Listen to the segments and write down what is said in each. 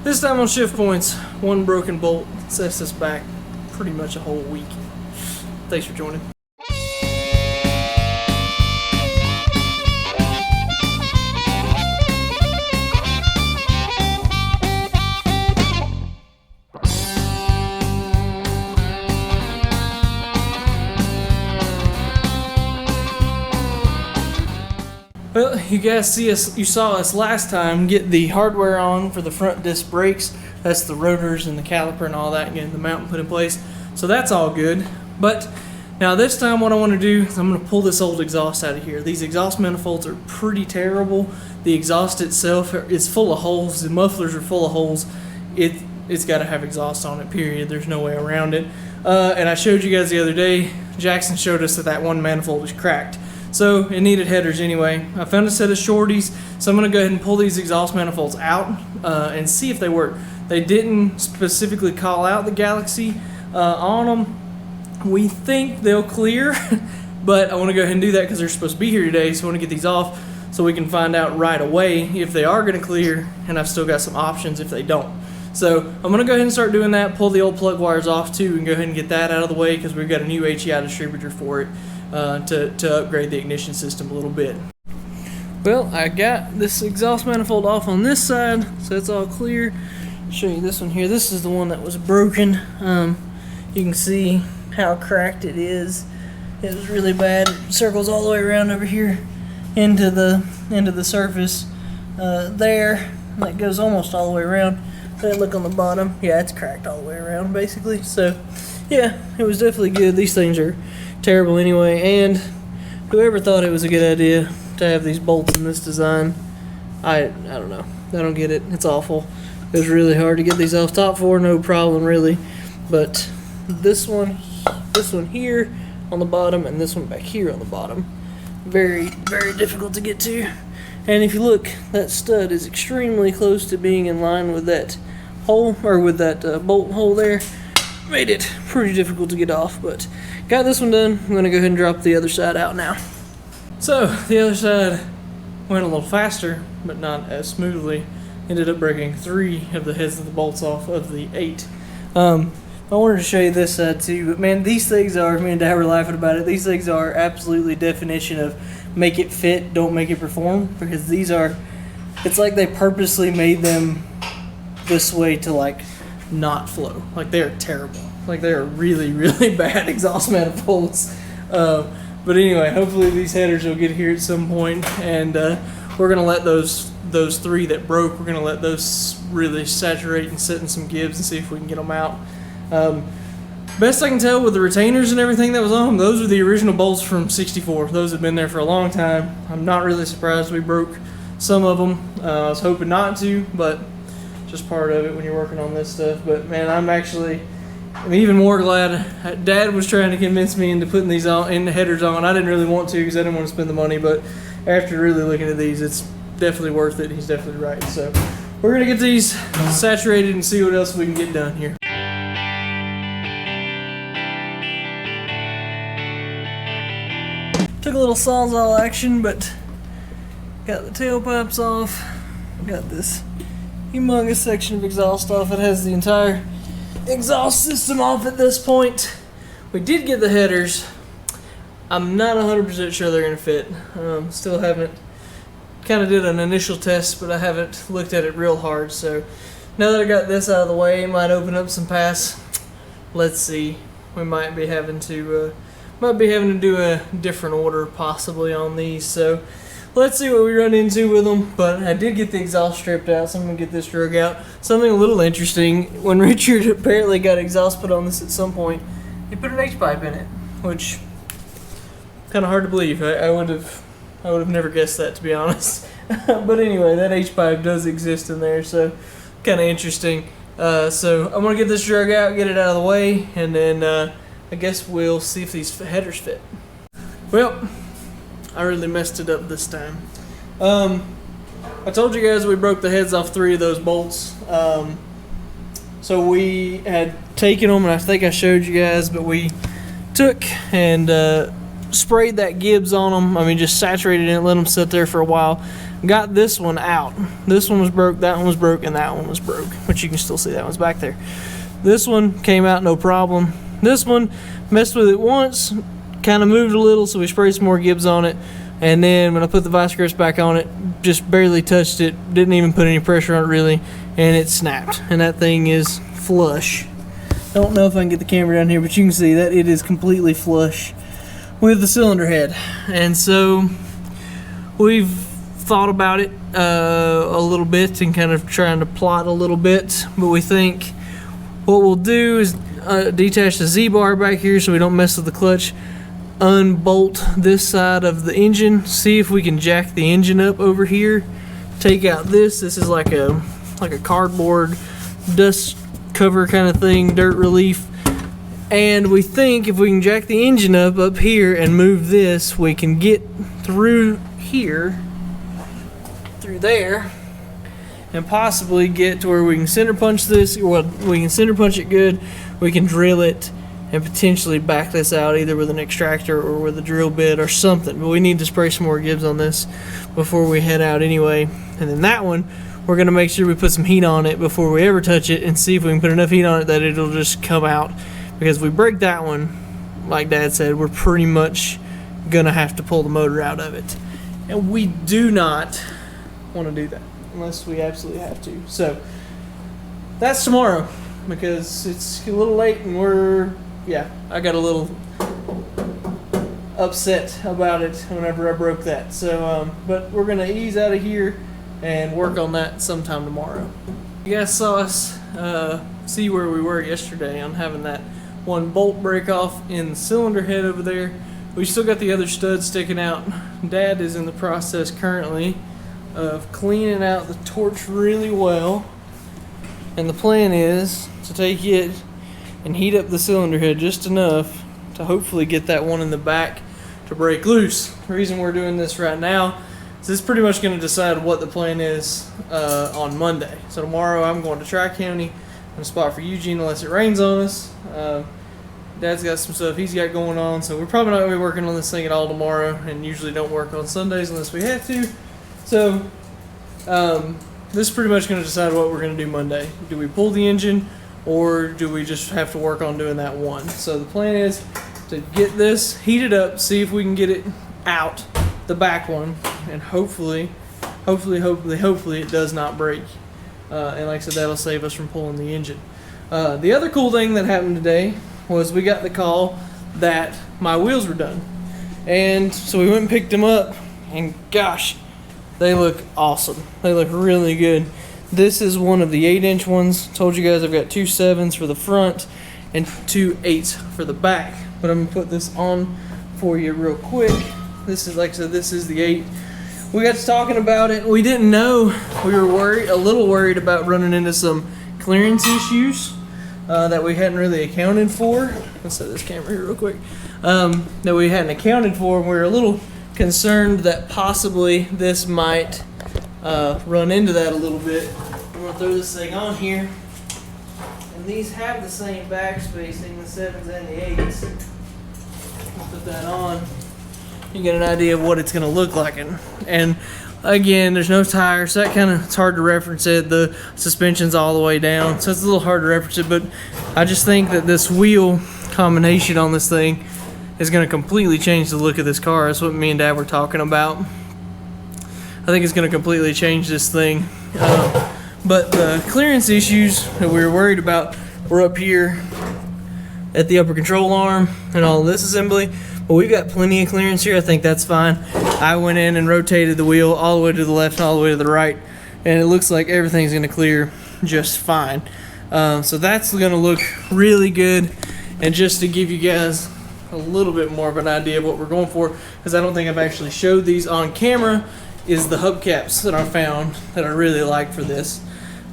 This time on shift points, one broken bolt sets us back pretty much a whole week. Thanks for joining. Well, you guys you saw us last time get the hardware on for the front disc brakes. That's the rotors and the caliper and all that, and getting the mount put in place. So that's all good. But now this time what I want to do is I'm going to pull this old exhaust out of here. These exhaust manifolds are pretty terrible. The exhaust itself is full of holes. The mufflers are full of holes. It's got to have exhaust on it, period. There's no way around it. And I showed you guys the other day, Jackson showed us that one manifold was cracked. So it needed headers anyway. I found a set of shorties, so I'm going to go ahead and pull these exhaust manifolds out and see if they work. They didn't specifically call out the Galaxie on them. We think they'll clear, but I want to go ahead and do that because they're supposed to be here today, so I want to get these off so we can find out right away if they are going to clear, and I've still got some options if they don't. So I'm going to go ahead and start doing that, pull the old plug wires off too, and go ahead and get that out of the way because we've got a new HEI distributor for it. To upgrade the ignition system a little bit. Well, I got this exhaust manifold off on this side, so it's all clear. I'll show you this one here. This is the one that was broken. You can see how cracked it is. It was really bad. It circles all the way around over here into the surface there. And that goes almost all the way around. Then look on the bottom. Yeah, it's cracked all the way around basically. So yeah, it was definitely good. These things are terrible anyway, and whoever thought it was a good idea to have these bolts in this design, I don't know. I don't get it. It's awful. It was really hard to get these off. Top four, no problem really, but this one here on the bottom and this one back here on the bottom, very, very difficult to get to. And if you look, that stud is extremely close to being in line with that hole, or with that bolt hole there. Made it pretty difficult to get off, but got this one done. I'm gonna go ahead and drop the other side out now. So the other side went a little faster, but not as smoothly. Ended up breaking 3 of the heads of the bolts off of the 8. I wanted to show you this side too, but man, these things are, me and Dad were laughing about it, these things are absolutely definition of make it fit, don't make it perform, because these are, it's like they purposely made them this way to like not flow. Like they're terrible. Like they're really, really bad exhaust manifolds. But anyway, hopefully these headers will get here at some point, and we're gonna let those 3 that broke, we're gonna let those really saturate and sit in some gibs and see if we can get them out. Best I can tell with the retainers and everything that was on them, those are the original bolts from '64. Those have been there for a long time. I'm not really surprised we broke some of them. I was hoping not to, but just part of it when you're working on this stuff. But man, I'm even more glad. Dad was trying to convince me into putting these on, in the headers on. I didn't really want to because I didn't want to spend the money, but after really looking at these, it's definitely worth it. He's definitely right. So we're gonna get these saturated and see what else we can get done here. Took a little Sawzall action, but got the tailpipes off. Got this humongous section of exhaust off. It has the entire exhaust system off at this point. We did get the headers. I'm not 100% sure they're gonna fit. Still haven't, kind of did an initial test, but I haven't looked at it real hard. So now that I got this out of the way, it might open up some paths. Let's see. We might be having to do a different order possibly on these. So let's see what we run into with them. But I did get the exhaust stripped out, so I'm going to get this drug out. Something a little interesting, when Richard apparently got exhaust put on this at some point, he put an H-pipe in it, which kind of hard to believe. I would have never guessed that, to be honest. But anyway, that H-pipe does exist in there, so kind of interesting. So I'm going to get this drug out, get it out of the way, and then I guess we'll see if these headers fit. Well, I really messed it up this time. I told you guys we broke the heads off 3 of those bolts. So we had taken them, and I think I showed you guys, but we took and sprayed that Gibbs on them. I mean, just saturated it, let them sit there for a while. Got this one out. This one was broke, that one was broke, and that one was broke, which you can still see that one's back there. This one came out no problem. This one, messed with it once, kind of moved a little, so we sprayed some more Gibbs on it. And then when I put the vice grips back on it, just barely touched it, didn't even put any pressure on it really, and it snapped. And that thing is flush. I don't know if I can get the camera down here, but you can see that it is completely flush with the cylinder head. And so we've thought about it a little bit and kind of trying to plot a little bit, but we think what we'll do is detach the Z-bar back here so we don't mess with the clutch, unbolt this side of the engine, see if we can jack the engine up over here, take out this is like a cardboard dust cover kind of thing, dirt relief, and we think if we can jack the engine up here and move this, we can get through here, through there, and possibly get to where we can center punch this. Well, we can center punch it good, we can drill it and potentially back this out either with an extractor or with a drill bit or something. But we need to spray some more Gibbs on this before we head out anyway. And then that one, we're gonna make sure we put some heat on it before we ever touch it and see if we can put enough heat on it that it'll just come out. Because if we break that one, like Dad said, we're pretty much gonna have to pull the motor out of it. And we do not wanna do that unless we absolutely have to. So that's tomorrow because it's a little late and I got a little upset about it whenever I broke that. So, but we're gonna ease out of here and work on that sometime tomorrow. You guys saw us see where we were yesterday on having that one bolt break off in the cylinder head over there. We still got the other stud sticking out. Dad is in the process currently of cleaning out the torch really well. And the plan is to take it and heat up the cylinder head just enough to hopefully get that one in the back to break loose. The reason we're doing this right now is this is pretty much going to decide what the plan is on Monday. So tomorrow I'm going to Tri-County in a spot for Eugene unless it rains on us. Dad's got some stuff he's got going on, so we're probably not going to be working on this thing at all tomorrow, and usually don't work on Sundays unless we have to. So this is pretty much going to decide what we're going to do Monday. Do we pull the engine, or do we just have to work on doing that one? So the plan is to get this heated up, see if we can get it out, the back one, and hopefully it does not break. And like I said, that'll save us from pulling the engine. The other cool thing that happened today was we got the call that my wheels were done. And so we went and picked them up, and gosh, they look awesome. They look really good. This is one of the 8-inch ones. Told you guys I've got 2 7s for the front and 2 8s for the back. But I'm gonna put this on for you real quick. This is, like I said, this is the 8. We got to talking about it. We didn't know. We were a little worried about running into some clearance issues that we hadn't really accounted for. Let's set this camera here real quick. That we hadn't accounted for. We were a little concerned that possibly this might run into that a little bit. I'm gonna throw this thing on here, and these have the same back spacing, the 7s and the 8s. Put that on. You get an idea of what it's gonna look like, and again, there's no tires, so that it's hard to reference it. The suspension's all the way down, so it's a little hard to reference it. But I just think that this wheel combination on this thing is going to completely change the look of this car. That's what me and Dad were talking about. I think it's going to completely change this thing. But the clearance issues that we were worried about were up here at the upper control arm and all of this assembly. But we've got plenty of clearance here. I think that's fine. I went in and rotated the wheel all the way to the left and all the way to the right, and it looks like everything's going to clear just fine. So that's going to look really good. And just to give you guys a little bit more of an idea of what we're going for, because I don't think I've actually showed these on camera, is the hubcaps that I found that I really like for this.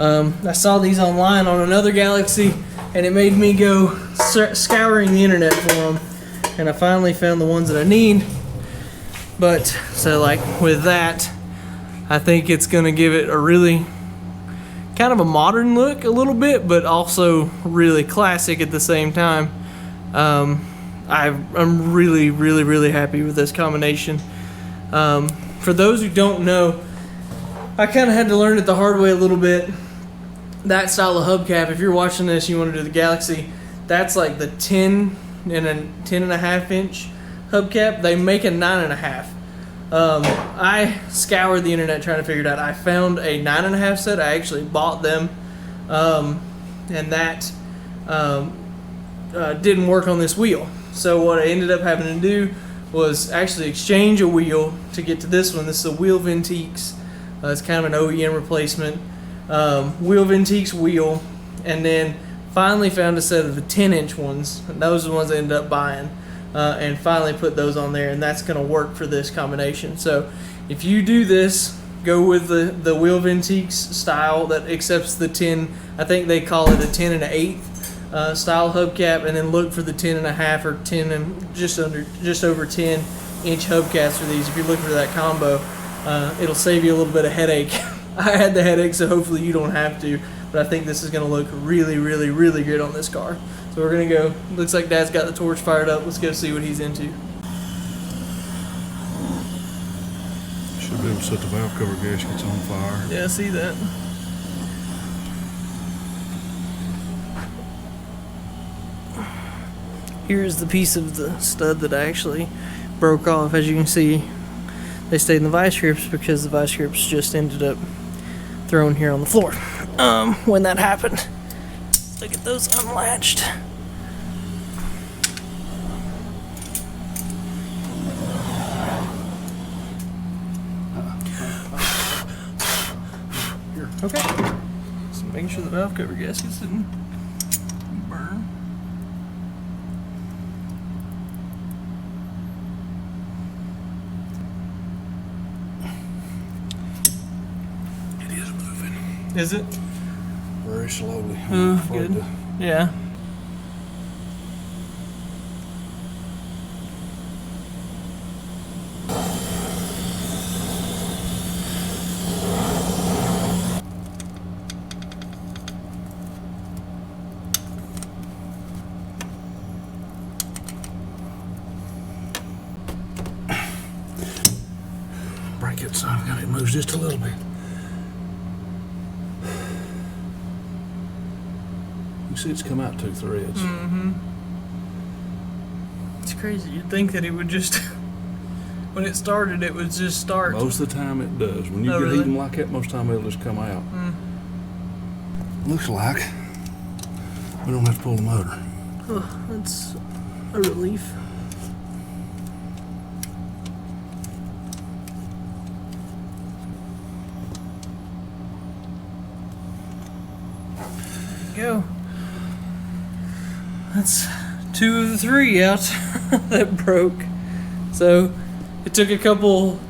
I saw these online on another Galaxie, and it made me go scouring the internet for them, and I finally found the ones that I need. But so like with that, I think it's gonna give it a really kind of a modern look a little bit, but also really classic at the same time. I'm really, really, really happy with this combination. For those who don't know, I kind of had to learn it the hard way a little bit. That style of hubcap, if you're watching this, you want to do the Galaxie, that's like the 10 and a 10.5 inch hubcap. They make a 9.5. I scoured the internet trying to figure it out. I found a 9.5 set. I actually bought them, and that didn't work on this wheel. So what I ended up having to do was actually exchange a wheel to get to this one. This is a Wheel Ventiques. It's kind of an OEM replacement. Wheel Ventiques wheel, and then finally found a set of the 10-inch ones. And those are the ones I ended up buying, and finally put those on there, and that's going to work for this combination. So if you do this, go with the Wheel Ventiques style that accepts the 10. I think they call it a 10 and an 8 style hubcap, and then look for the 10.5 or 10 and just over 10 inch hubcaps for these. If you're looking for that combo, it'll save you a little bit of headache. I had the headache, so hopefully you don't have to, but I think this is going to look really, really, really good on this car. So we're going to go. Looks like Dad's got the torch fired up. Let's go see what he's into. Should be able to set the valve cover gaskets on fire. Yeah, I see that. Here's the piece of the stud that I actually broke off. As you can see, they stayed in the vice grips because the vice grips just ended up thrown here on the floor when that happened. Look at those unlatched. Okay. So making sure the valve cover gaskets didn't burn. Is it? Very slowly. Good. Yeah. Break it, son. It moves just a little bit. You see it's come out 2 threads. Mm-hmm. It's crazy. You'd think that it would just, when it started, it would just start. Most of the time it does. When you get really? heating like that, most of the time it'll just come out. Looks like we don't have to pull the motor. Oh, that's a relief. There you go. That's 2 of the 3 out that broke. So it took a couple,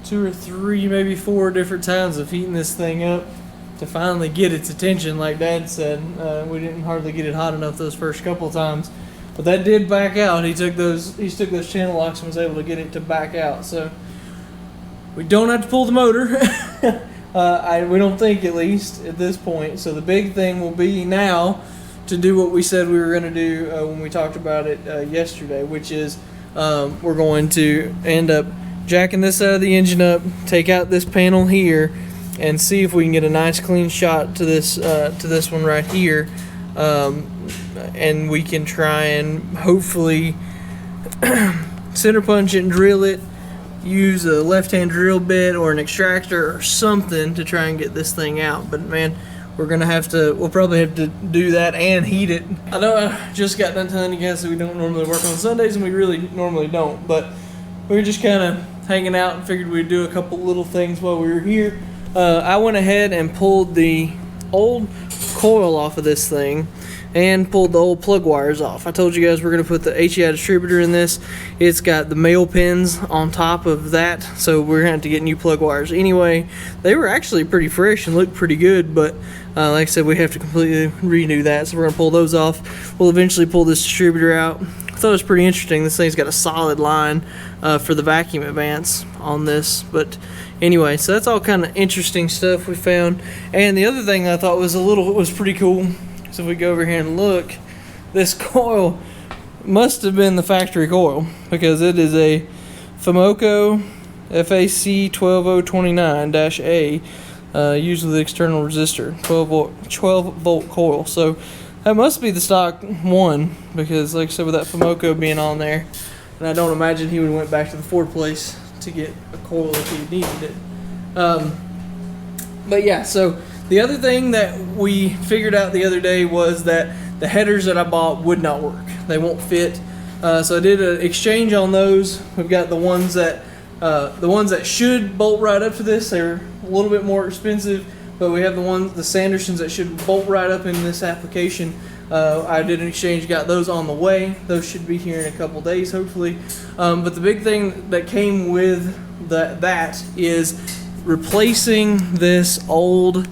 2 or 3, maybe 4 different times of heating this thing up to finally get its attention. Like Dad said, we didn't hardly get it hot enough those first couple times, but that did back out. He took those channel locks and was able to get it to back out. So we don't have to pull the motor. We don't think, at least at this point. So the big thing will be now to do what we said we were going to do when we talked about it yesterday, which is we're going to end up jacking this out of the engine up, take out this panel here, and see if we can get a nice clean shot to this one right here, and we can try and hopefully center punch it and drill it, use a left-hand drill bit or an extractor or something to try and get this thing out. But man, we'll probably have to do that and heat it. I know I just got done telling you guys that we don't normally work on Sundays, and we really normally don't, but we were just kind of hanging out and figured we'd do a couple little things while we were here. I went ahead and pulled the old coil off of this thing and pulled the old plug wires off. I told you guys we're going to put the HEI distributor in this. It's got the male pins on top of that, so we're going to have to get new plug wires. Anyway, they were actually pretty fresh and looked pretty good, but like I said, we have to completely redo that, so we're going to pull those off. We'll eventually pull this distributor out. I thought it was pretty interesting. This thing's got a solid line for the vacuum advance on this, but anyway, so that's all kind of interesting stuff we found. And the other thing I thought was pretty cool. So if we go over here and look, this coil, must have been the factory coil, because it is a Famoco FAC 12029-A, used with the external resistor, 12 volt coil. So that must be the stock one, because like I said, with that Famoco being on there, and I don't imagine he would have went back to the Ford place to get a coil if he needed it. But yeah, so the other thing that we figured out the other day was that the headers that I bought would not work. They won't fit. So I did an exchange on those. We've got the ones that should bolt right up to this. They're a little bit more expensive, but we have the Sandersons that should bolt right up in this application. I did an exchange, got those on the way. Those should be here in a couple days, hopefully. But the big thing that came with that is replacing this old,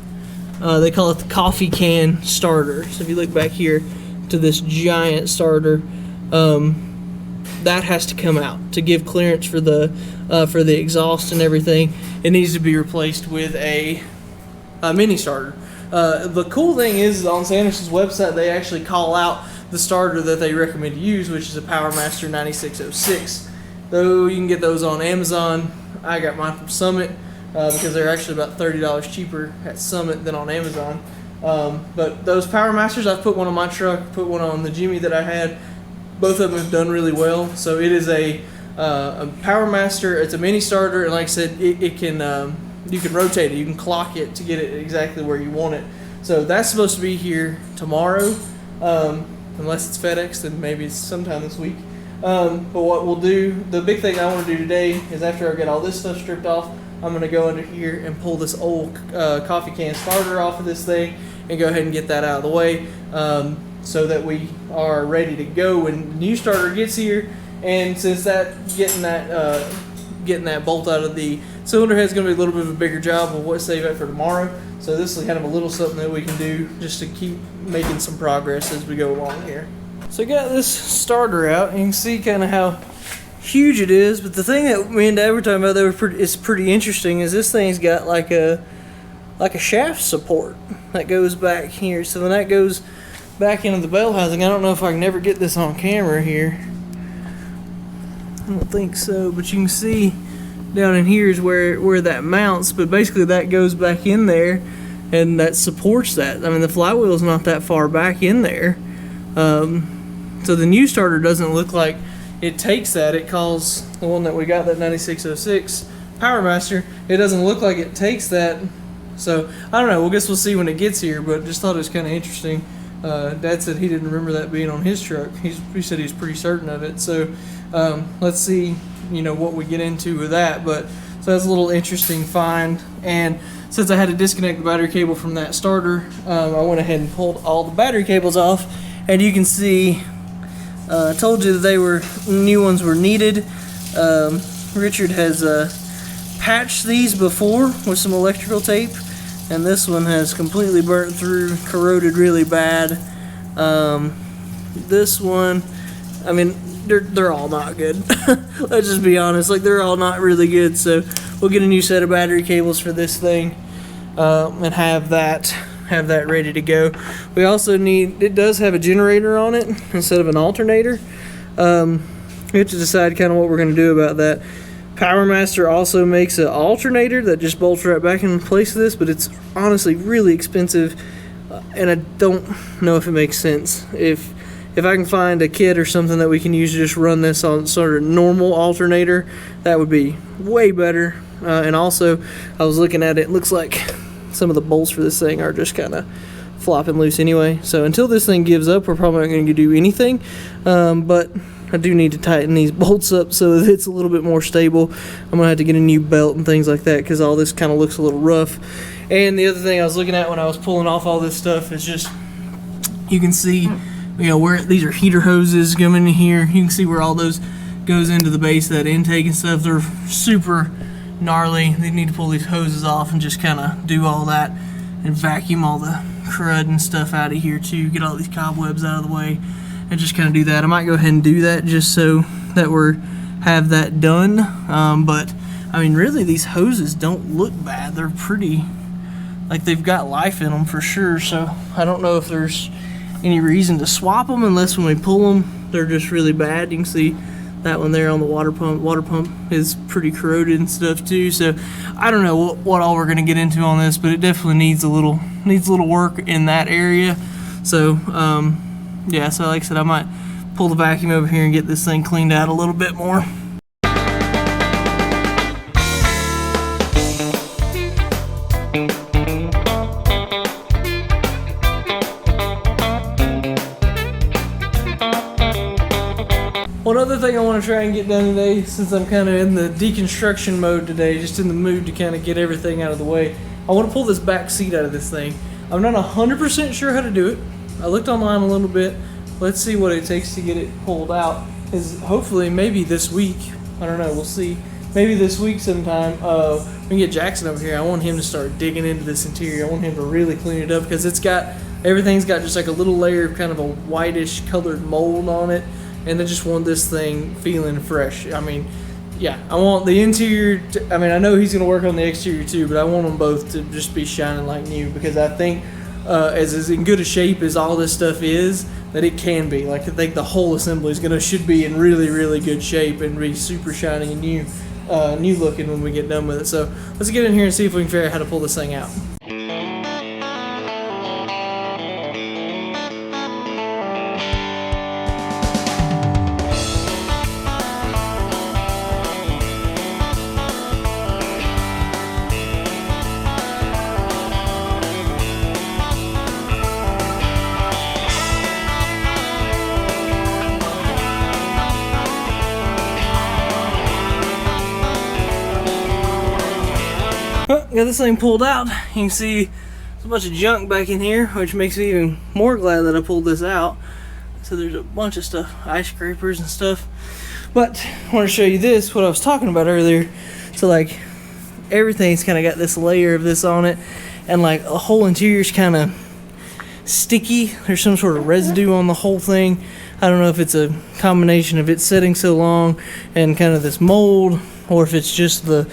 they call it the coffee can starter. So if you look back here to this giant starter, that has to come out to give clearance for the exhaust and everything. It needs to be replaced with a mini starter. The cool thing is on Sanderson's website they actually call out the starter that they recommend to use, which is a PowerMaster 9606. Though you can get those on Amazon. I got mine from Summit because they're actually about $30 cheaper at Summit than on Amazon. But those PowerMasters, I've put one on my truck, put one on the Jimmy that I had. Both of them have done really well. So it is a PowerMaster. It's a mini starter, and like I said, it can you can rotate it. You can clock it to get it exactly where you want it. So that's supposed to be here tomorrow, unless it's FedEx, then maybe it's sometime this week. But what we'll do, the big thing I want to do today is after I get all this stuff stripped off, I'm going to go under here and pull this old coffee can starter off of this thing and go ahead and get that out of the way, so that we are ready to go when the new starter gets here. And since getting that bolt out of the cylinder head is going to be a little bit of a bigger job, we'll save that for tomorrow. So this is kind of a little something that we can do just to keep making some progress as we go along here. So I got this starter out, and you can see kind of how huge it is. But the thing that me and Dad were talking about that is pretty interesting is this thing's got like a shaft support that goes back here. So when that goes back into the bell housing, I don't know if I can ever get this on camera here. I don't think so, but you can see down in here is where that mounts, but basically that goes back in there and that supports that. I mean, the flywheel is not that far back in there. So the new starter doesn't look like it takes that. It calls the one that we got, that 9606 PowerMaster, it doesn't look like it takes that. So I don't know, well, I guess we'll see when it gets here, but just thought it was kind of interesting. Dad said he didn't remember that being on his truck. He said he's pretty certain of it. So let's see, what we get into with that. But so that's a little interesting find. And since I had to disconnect the battery cable from that starter, I went ahead and pulled all the battery cables off. And you can see, I told you that new ones were needed. Richard has patched these before with some electrical tape, and this one has completely burnt through, corroded really bad. This one, I mean, they're all not good. Let's just be honest, like they're all not really good. So we'll get a new set of battery cables for this thing, and have that ready to go. We also it does have a generator on it instead of an alternator. We have to decide kind of what we're going to do about that. PowerMaster also makes an alternator that just bolts right back in place of this, but it's honestly really expensive, and I don't know if it makes sense. If I can find a kit or something that we can use to just run this on sort of normal alternator, that would be way better. And also, I was looking at it, it looks like some of the bolts for this thing are just kind of flopping loose anyway. So until this thing gives up, we're probably not going to do anything. But I do need to tighten these bolts up so that it's a little bit more stable. I'm going to have to get a new belt and things like that because all this kind of looks a little rough. And the other thing I was looking at when I was pulling off all this stuff is just, you can see, where these are heater hoses coming in here. You can see where all those goes into the base of that intake and stuff. They're super gnarly. They need to pull these hoses off and just kind of do all that and vacuum all the crud and stuff out of here too. Get all these cobwebs out of the way and just kind of do that. I might go ahead and do that just so that have that done. But I mean, really, these hoses don't look bad. They're pretty, like they've got life in them for sure. So I don't know if there's any reason to swap them unless when we pull them, they're just really bad. You can see that one there on the water pump. Water pump is pretty corroded and stuff too. So I don't know what all we're gonna get into on this, but it definitely needs a little work in that area. So yeah, so like I said, I might pull the vacuum over here and get this thing cleaned out a little bit more. One other thing I want to try and get done today, since I'm kind of in the deconstruction mode today, just in the mood to kind of get everything out of the way, I want to pull this back seat out of this thing. I'm not 100% sure how to do it. I looked online a little bit. Let's see what it takes to get it pulled out. Is hopefully maybe this week. I don't know. We'll see. Maybe this week sometime. We can get Jackson over here. I want him to start digging into this interior. I want him to really clean it up because everything's got just like a little layer of kind of a whitish colored mold on it. And I just want this thing feeling fresh. I mean, yeah, I want the interior I mean, I know he's going to work on the exterior too, but I want them both to just be shining like new because I think as in good a shape as all this stuff is, that it can be. Like, I think the whole assembly should be in really, really good shape and be super shiny and new looking when we get done with it. So let's get in here and see if we can figure out how to pull this thing out. Well, got this thing pulled out. You can see there's a bunch of junk back in here, which makes me even more glad that I pulled this out. So there's a bunch of stuff, ice scrapers and stuff. But I want to show you this, what I was talking about earlier. So like everything's kind of got this layer of this on it, and like the whole interior's kind of sticky. There's some sort of residue on the whole thing. I don't know if it's a combination of it setting so long and kind of this mold, or if it's just the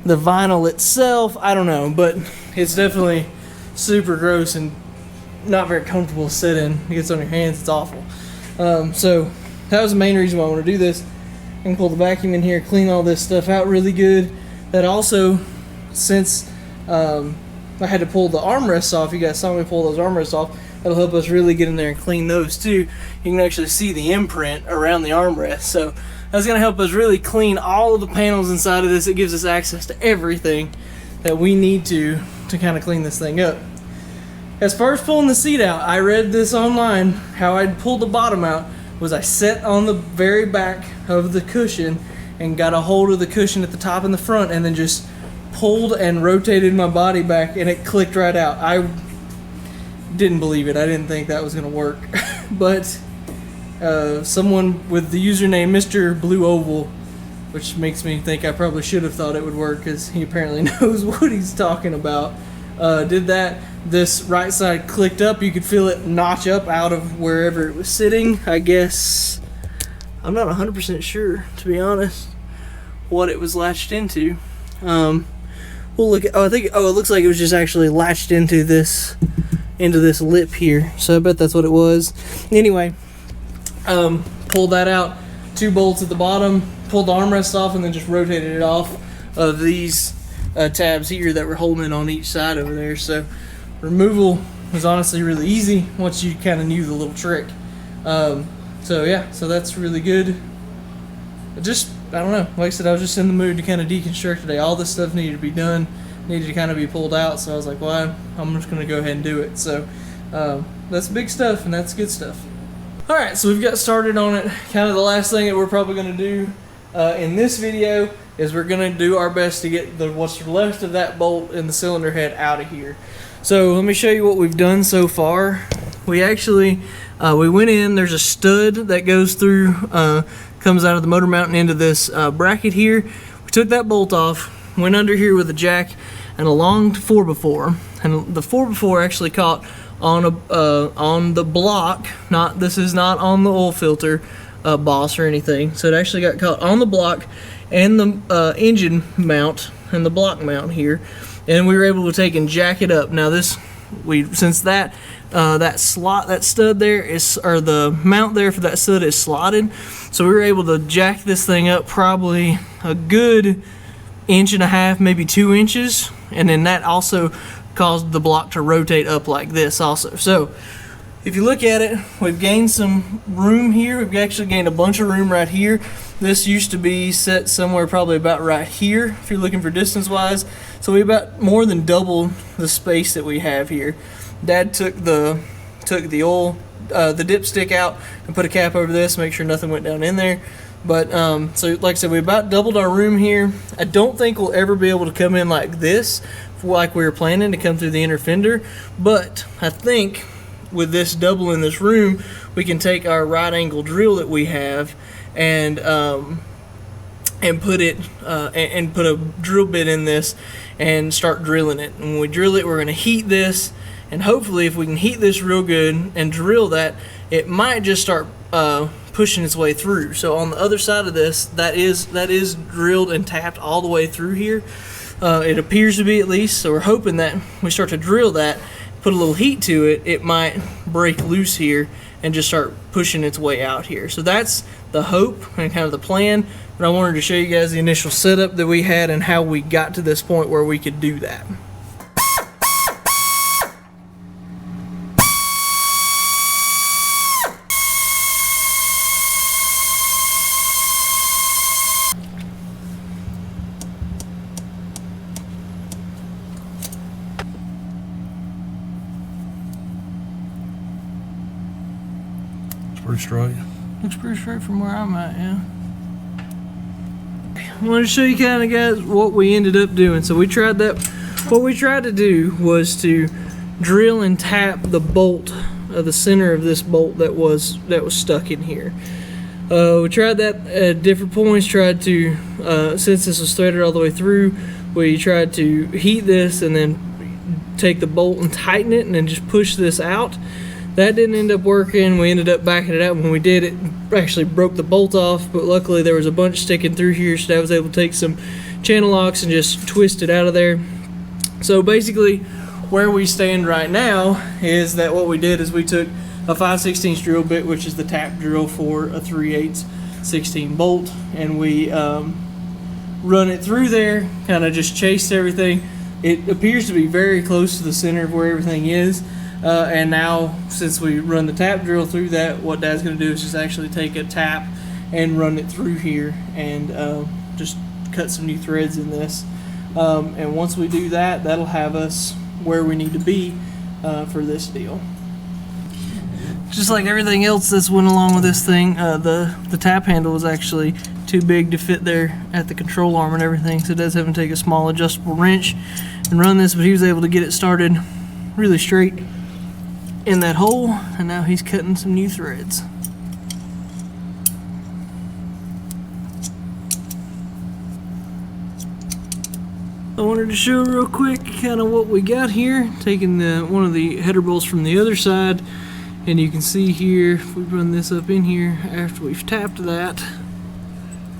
vinyl itself. I don't know, but it's definitely super gross and not very comfortable to sit in. It gets on your hands, it's awful. So that was the main reason why I want to do this. I can pull the vacuum in here, clean all this stuff out really good. That also, since I had to pull the armrests off, you guys saw me pull those armrests off, that'll help us really get in there and clean those too. You can actually see the imprint around the armrest. So that's going to help us really clean all of the panels inside of this. It gives us access to everything that we need to kind of clean this thing up. As far as pulling the seat out, I read this online. How I'd pull the bottom out was I sat on the very back of the cushion and got a hold of the cushion at the top and the front and then just pulled and rotated my body back and it clicked right out. I didn't believe it. I didn't think that was going to work. But someone with the username Mr. Blue Oval, which makes me think I probably should have thought it would work because he apparently knows what he's talking about, did that. This right side clicked up. You could feel it notch up out of wherever it was sitting. I guess I'm not 100% sure, to be honest, what it was latched into. We'll look at, it looks like it was just actually latched into this lip here. So I bet that's what it was. Anyway, pulled that out, 2 bolts at the bottom, pulled the armrest off, and then just rotated it off of these tabs here that were holding it on each side over there. So removal was honestly really easy once you kind of knew the little trick. So yeah, so that's really good. I don't know, like I said, I was just in the mood to kind of deconstruct today. All this stuff needed to be done, needed to kind of be pulled out, so I was like, well, I'm just going to go ahead and do it. So that's big stuff, and that's good stuff. Alright, so we've got started on it. Kind of the last thing that we're probably going to do in this video is we're going to do our best to get what's left of that bolt in the cylinder head out of here. So let me show you what we've done so far. We actually, we went in, there's a stud that goes through, comes out of the motor mount and into this bracket here. We took that bolt off, went under here with a jack and a long 4x4. And the 4x4 actually caught on the block. This is not on the oil filter boss or anything. So it actually got caught on the block and the engine mount and the block mount here. And we were able to take and jack it up. Now this since that stud there is, or the mount there for that stud is slotted, so we were able to jack this thing up probably a good 1.5 inches, maybe 2 inches, and then that also caused the block to rotate up like this also. So if you look at it, we've gained some room here. We've actually gained a bunch of room right here. This used to be set somewhere probably about right here if you're looking for distance wise. So we about more than doubled the space that we have here. Dad took the oil, the dipstick out and put a cap over this, make sure nothing went down in there. But so like I said, we about doubled our room here. I don't think we'll ever be able to come in like this, like we were planning to come through the inner fender. But I think with this double in this room, we can take our right angle drill that we have and put it and put a drill bit in this and start drilling it. And when we drill it, we're going to heat this, and hopefully if we can heat this real good and drill that, it might just start pushing its way through. So on the other side of this, that is drilled and tapped all the way through here. It appears to be, at least. So we're hoping that we start to drill that, put a little heat to it, it might break loose here and just start pushing its way out here. So that's the hope and kind of the plan. But I wanted to show you guys the initial setup that we had and how we got to this point where we could do that. Pretty straight. Looks pretty straight from where I'm at, yeah. I want to show you kind of, guys, what we ended up doing. So we tried that. What we tried to do was to drill and tap the bolt, the center of this bolt that was stuck in here. We tried that at different points. Tried to, since this was threaded all the way through, we tried to heat this and then take the bolt and tighten it and then just push this out. That didn't end up working. We ended up backing it out. When we did, it actually broke the bolt off, but luckily there was a bunch sticking through here, so I was able to take some channel locks and just twist it out of there. So basically where we stand right now is that what we did is we took a 5/16 drill bit, which is the tap drill for a 3/8 16 bolt, and we run it through there, kind of just chased everything. It appears to be very close to the center of where everything is. And now, since we run the tap drill through that, what Dad's going to do is just actually take a tap and run it through here and just cut some new threads in this. And once we do that, that'll have us where we need to be for this deal. Just like everything else that's went along with this thing, the tap handle was actually too big to fit there at the control arm and everything, so Dad's having to take a small adjustable wrench and run this, but he was able to get it started really straight in that hole, and now he's cutting some new threads. I wanted to show real quick kind of what we got here, taking one of the header bolts from the other side, and you can see here, if we run this up in here after we've tapped that,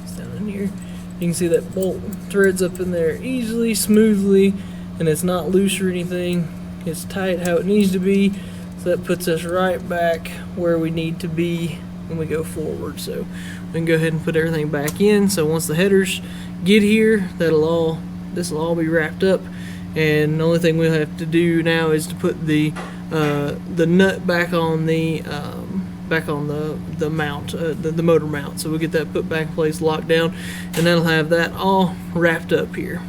it's down in here, you can see that bolt threads up in there easily, smoothly, and it's not loose or anything. It's tight how it needs to be. So that puts us right back where we need to be when we go forward. So we can go ahead and put everything back in. So once the headers get here, this will all be wrapped up, and the only thing we'll have to do now is to put the nut back on the mount, the motor mount. So we'll get that put back in place, locked down, and that'll have that all wrapped up here.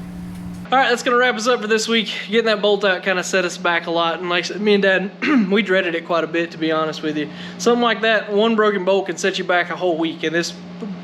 All right, that's gonna wrap us up for this week. Getting that bolt out kind of set us back a lot, and like I said, me and Dad, we dreaded it quite a bit, to be honest with you. Something like that, one broken bolt can set you back a whole week, and this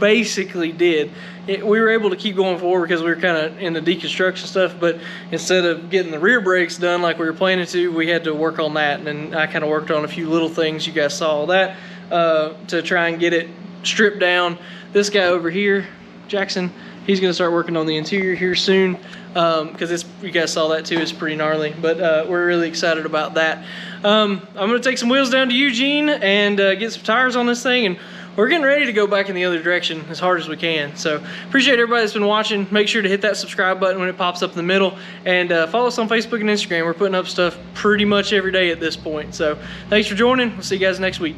basically did. We were able to keep going forward because we were kind of in the deconstruction stuff, but instead of getting the rear brakes done like we were planning to, we had to work on that, and then I kind of worked on a few little things. You guys saw all that to try and get it stripped down. This guy over here, Jackson, he's gonna start working on the interior here soon, because you guys saw that too, it's pretty gnarly, but we're really excited about that. I'm gonna take some wheels down to Eugene and get some tires on this thing, and we're getting ready to go back in the other direction as hard as we can. So appreciate everybody that's been watching. Make sure to hit that subscribe button when it pops up in the middle, and follow us on Facebook and Instagram. We're putting up stuff pretty much every day at this point. So thanks for joining. We'll see you guys next week.